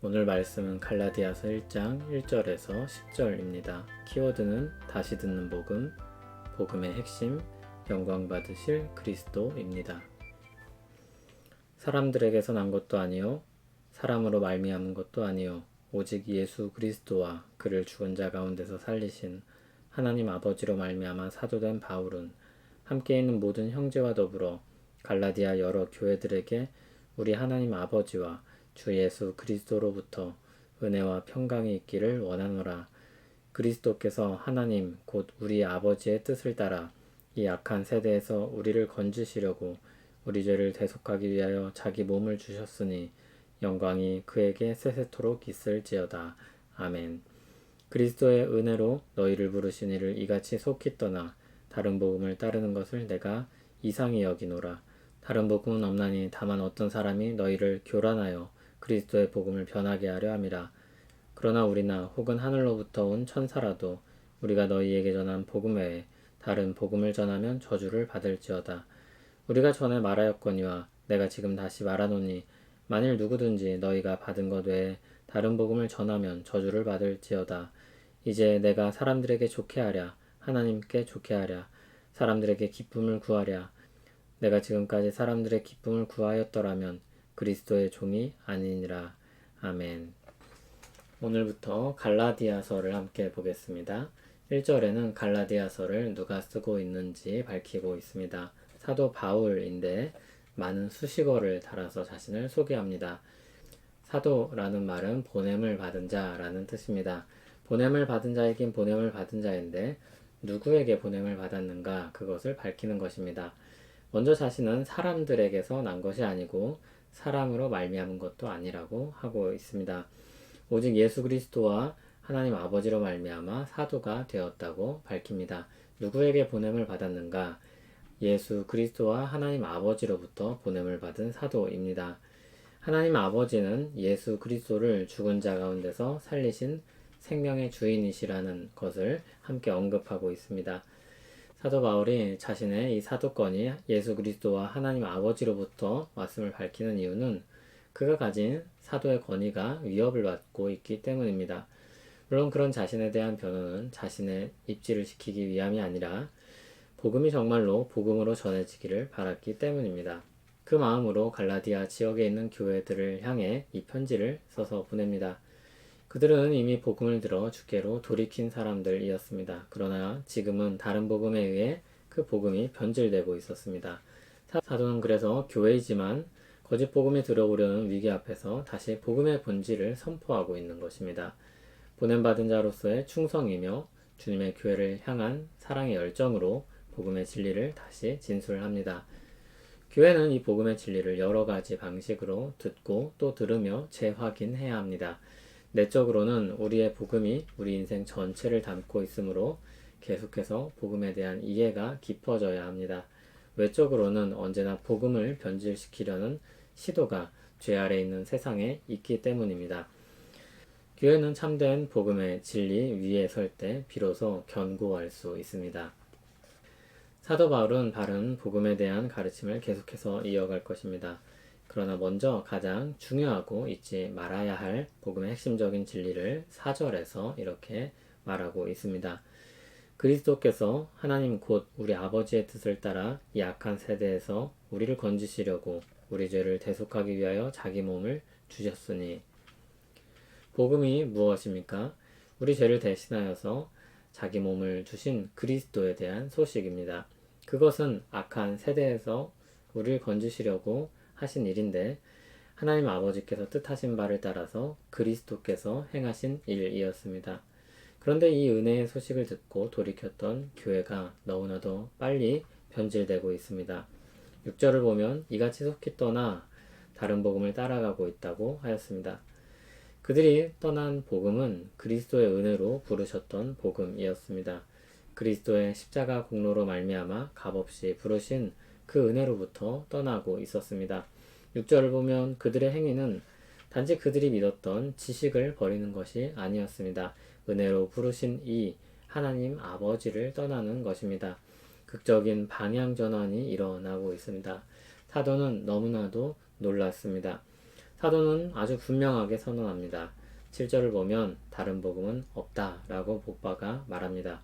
오늘 말씀은 갈라디아서 1장 1절에서 10절입니다. 키워드는 다시 듣는 복음, 복음의 핵심, 영광 받으실 그리스도입니다. 사람들에게서 난 것도 아니요 사람으로 말미암은 것도 아니요 오직 예수 그리스도와 그를 죽은 자 가운데서 살리신 하나님 아버지로 말미암아 사도된 바울은 함께 있는 모든 형제와 더불어 갈라디아 여러 교회들에게 우리 하나님 아버지와 주 예수 그리스도로부터 은혜와 평강이 있기를 원하노라. 그리스도께서 하나님 곧 우리 아버지의 뜻을 따라 이 악한 세대에서 우리를 건지시려고 우리 죄를 대속하기 위하여 자기 몸을 주셨으니 영광이 그에게 세세토록 있을지어다. 아멘. 그리스도의 은혜로 너희를 부르신 이를 이같이 속히 떠나 다른 복음을 따르는 것을 내가 이상히 여기노라. 다른 복음은 없나니 다만 어떤 사람이 너희를 교란하여 그리스도의 복음을 변하게 하려 함이라. 그러나 우리나 혹은 하늘로부터 온 천사라도 우리가 너희에게 전한 복음 외에 다른 복음을 전하면 저주를 받을지어다. 우리가 전에 말하였거니와 내가 지금 다시 말하노니 만일 누구든지 너희가 받은 것 외에 다른 복음을 전하면 저주를 받을지어다. 이제 내가 사람들에게 좋게 하랴 하나님께 좋게 하랴 사람들에게 기쁨을 구하랴. 내가 지금까지 사람들의 기쁨을 구하였더라면 그리스도의 종이 아니니라. 아멘. 오늘부터 갈라디아서를 함께 보겠습니다. 1절에는 갈라디아서를 누가 쓰고 있는지 밝히고 있습니다. 사도 바울인데 많은 수식어를 달아서 자신을 소개합니다. 사도라는 말은 보냄을 받은 자라는 뜻입니다. 보냄을 받은 자이긴 보냄을 받은 자인데 누구에게 보냄을 받았는가 그것을 밝히는 것입니다. 먼저 자신은 사람들에게서 난 것이 아니고 사람으로 말미암은 것도 아니라고 하고 있습니다. 오직 예수 그리스도와 하나님 아버지로 말미암아 사도가 되었다고 밝힙니다. 누구에게 보냄을 받았는가? 예수 그리스도와 하나님 아버지로부터 보냄을 받은 사도입니다. 하나님 아버지는 예수 그리스도를 죽은 자 가운데서 살리신 생명의 주인이시라는 것을 함께 언급하고 있습니다. 사도 바울이 자신의 이 사도권이 예수 그리스도와 하나님 아버지로부터 왔음을 밝히는 이유는 그가 가진 사도의 권위가 위협을 받고 있기 때문입니다. 물론 그런 자신에 대한 변호는 자신의 입지를 지키기 위함이 아니라 복음이 정말로 복음으로 전해지기를 바랐기 때문입니다. 그 마음으로 갈라디아 지역에 있는 교회들을 향해 이 편지를 써서 보냅니다. 그들은 이미 복음을 들어 주께로 돌이킨 사람들이었습니다. 그러나 지금은 다른 복음에 의해 그 복음이 변질되고 있었습니다. 사도는 그래서 교회이지만 거짓 복음이 들어오려는 위기 앞에서 다시 복음의 본질을 선포하고 있는 것입니다. 보냄받은 자로서의 충성이며 주님의 교회를 향한 사랑의 열정으로 복음의 진리를 다시 진술합니다. 교회는 이 복음의 진리를 여러 가지 방식으로 듣고 또 들으며 재확인해야 합니다. 내적으로는 우리의 복음이 우리 인생 전체를 담고 있으므로 계속해서 복음에 대한 이해가 깊어져야 합니다. 외적으로는 언제나 복음을 변질시키려는 시도가 죄 아래 있는 세상에 있기 때문입니다. 교회는 참된 복음의 진리 위에 설 때 비로소 견고할 수 있습니다. 사도 바울은 바른 복음에 대한 가르침을 계속해서 이어갈 것입니다. 그러나 먼저 가장 중요하고 잊지 말아야 할 복음의 핵심적인 진리를 4절에서 이렇게 말하고 있습니다. 그리스도께서 하나님 곧 우리 아버지의 뜻을 따라 이 악한 세대에서 우리를 건지시려고 우리 죄를 대속하기 위하여 자기 몸을 주셨으니. 복음이 무엇입니까? 우리 죄를 대신하여서 자기 몸을 주신 그리스도에 대한 소식입니다. 그것은 악한 세대에서 우리를 건지시려고 하신 일인데 하나님 아버지께서 뜻하신 바를 따라서 그리스도께서 행하신 일이었습니다. 그런데 이 은혜의 소식을 듣고 돌이켰던 교회가 너무나도 빨리 변질되고 있습니다. 6절을 보면 이같이 속히 떠나 다른 복음을 따라가고 있다고 하였습니다. 그들이 떠난 복음은 그리스도의 은혜로 부르셨던 복음이었습니다. 그리스도의 십자가 공로로 말미암아 값없이 부르신 그 은혜로부터 떠나고 있었습니다. 6절을 보면 그들의 행위는 단지 그들이 믿었던 지식을 버리는 것이 아니었습니다. 은혜로 부르신 이 하나님 아버지를 떠나는 것입니다. 극적인 방향 전환이 일어나고 있습니다. 사도는 너무나도 놀랐습니다. 사도는 아주 분명하게 선언합니다. 7절을 보면 다른 복음은 없다라고 못박아 말합니다.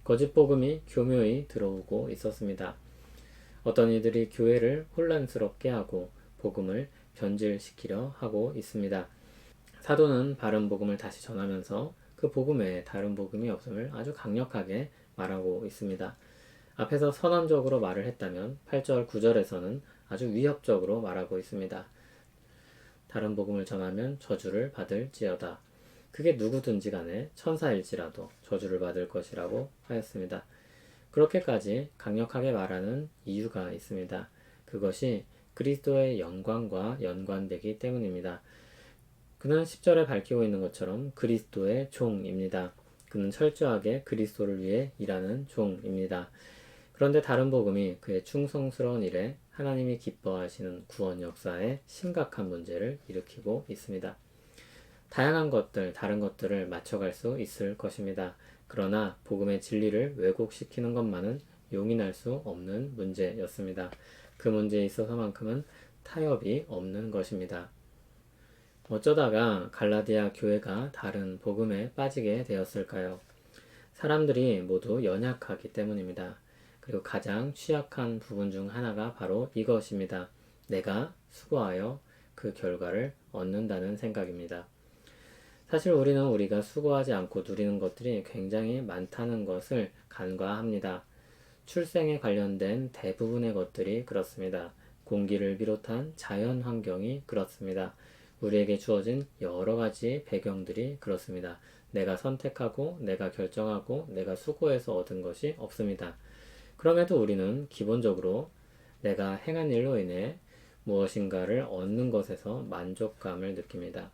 거짓 복음이 교묘히 들어오고 있었습니다. 어떤 이들이 교회를 혼란스럽게 하고 복음을 변질시키려 하고 있습니다. 사도는 바른 복음을 다시 전하면서 그 복음 외에 다른 복음이 없음을 아주 강력하게 말하고 있습니다. 앞에서 선언적으로 말을 했다면 8절, 9절에서는 아주 위협적으로 말하고 있습니다. 다른 복음을 전하면 저주를 받을지어다. 그게 누구든지 간에 천사일지라도 저주를 받을 것이라고 하였습니다. 그렇게까지 강력하게 말하는 이유가 있습니다. 그것이 그리스도의 영광과 연관되기 때문입니다. 그는 10절에 밝히고 있는 것처럼 그리스도의 종입니다. 그는 철저하게 그리스도를 위해 일하는 종입니다. 그런데 다른 복음이 그의 충성스러운 일에 하나님이 기뻐하시는 구원 역사에 심각한 문제를 일으키고 있습니다. 다양한 것들, 다른 것들을 맞춰갈 수 있을 것입니다. 그러나 복음의 진리를 왜곡시키는 것만은 용인할 수 없는 문제였습니다. 그 문제에 있어서만큼은 타협이 없는 것입니다. 어쩌다가 갈라디아 교회가 다른 복음에 빠지게 되었을까요? 사람들이 모두 연약하기 때문입니다. 그리고 가장 취약한 부분 중 하나가 바로 이것입니다. 내가 수고하여 그 결과를 얻는다는 생각입니다. 사실 우리는 우리가 수고하지 않고 누리는 것들이 굉장히 많다는 것을 간과합니다. 출생에 관련된 대부분의 것들이 그렇습니다. 공기를 비롯한 자연 환경이 그렇습니다. 우리에게 주어진 여러 가지 배경들이 그렇습니다. 내가 선택하고 내가 결정하고 내가 수고해서 얻은 것이 없습니다. 그럼에도 우리는 기본적으로 내가 행한 일로 인해 무엇인가를 얻는 것에서 만족감을 느낍니다.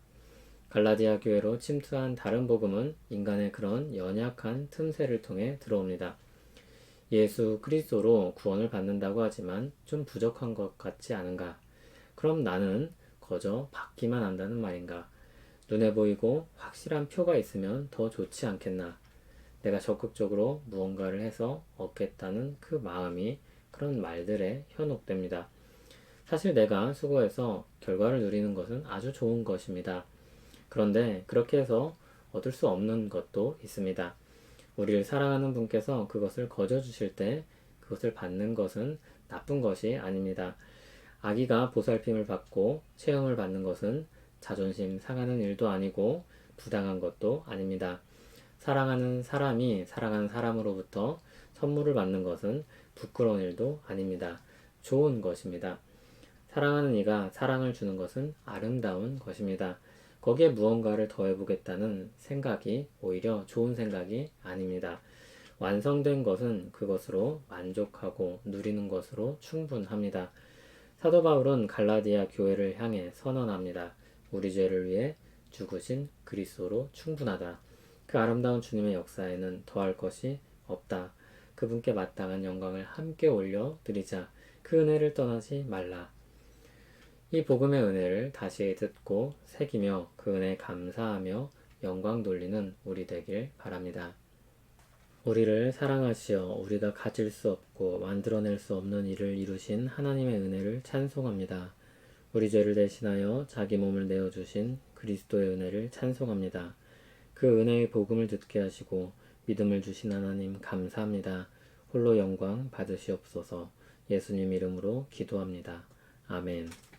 갈라디아 교회로 침투한 다른 복음은 인간의 그런 연약한 틈새를 통해 들어옵니다. 예수 그리스도로 구원을 받는다고 하지만 좀 부족한 것 같지 않은가? 그럼 나는 거저 받기만 한다는 말인가? 눈에 보이고 확실한 표가 있으면 더 좋지 않겠나? 내가 적극적으로 무언가를 해서 얻겠다는 그 마음이 그런 말들에 현혹됩니다. 사실 내가 수고해서 결과를 누리는 것은 아주 좋은 것입니다. 그런데 그렇게 해서 얻을 수 없는 것도 있습니다. 우리를 사랑하는 분께서 그것을 거저 주실 때 그것을 받는 것은 나쁜 것이 아닙니다. 아기가 보살핌을 받고 체험을 받는 것은 자존심 상하는 일도 아니고 부당한 것도 아닙니다. 사랑하는 사람이 사랑하는 사람으로부터 선물을 받는 것은 부끄러운 일도 아닙니다. 좋은 것입니다. 사랑하는 이가 사랑을 주는 것은 아름다운 것입니다. 거기에 무언가를 더해보겠다는 생각이 오히려 좋은 생각이 아닙니다. 완성된 것은 그것으로 만족하고 누리는 것으로 충분합니다. 사도 바울은 갈라디아 교회를 향해 선언합니다. 우리 죄를 위해 죽으신 그리스도로 충분하다. 그 아름다운 주님의 역사에는 더할 것이 없다. 그분께 마땅한 영광을 함께 올려 드리자. 그 은혜를 떠나지 말라. 이 복음의 은혜를 다시 듣고 새기며 그 은혜에 감사하며 영광 돌리는 우리 되길 바랍니다. 우리를 사랑하시어 우리가 가질 수 없고 만들어낼 수 없는 일을 이루신 하나님의 은혜를 찬송합니다. 우리 죄를 대신하여 자기 몸을 내어주신 그리스도의 은혜를 찬송합니다. 그 은혜의 복음을 듣게 하시고 믿음을 주신 하나님 감사합니다. 홀로 영광 받으시옵소서. 예수님 이름으로 기도합니다. 아멘.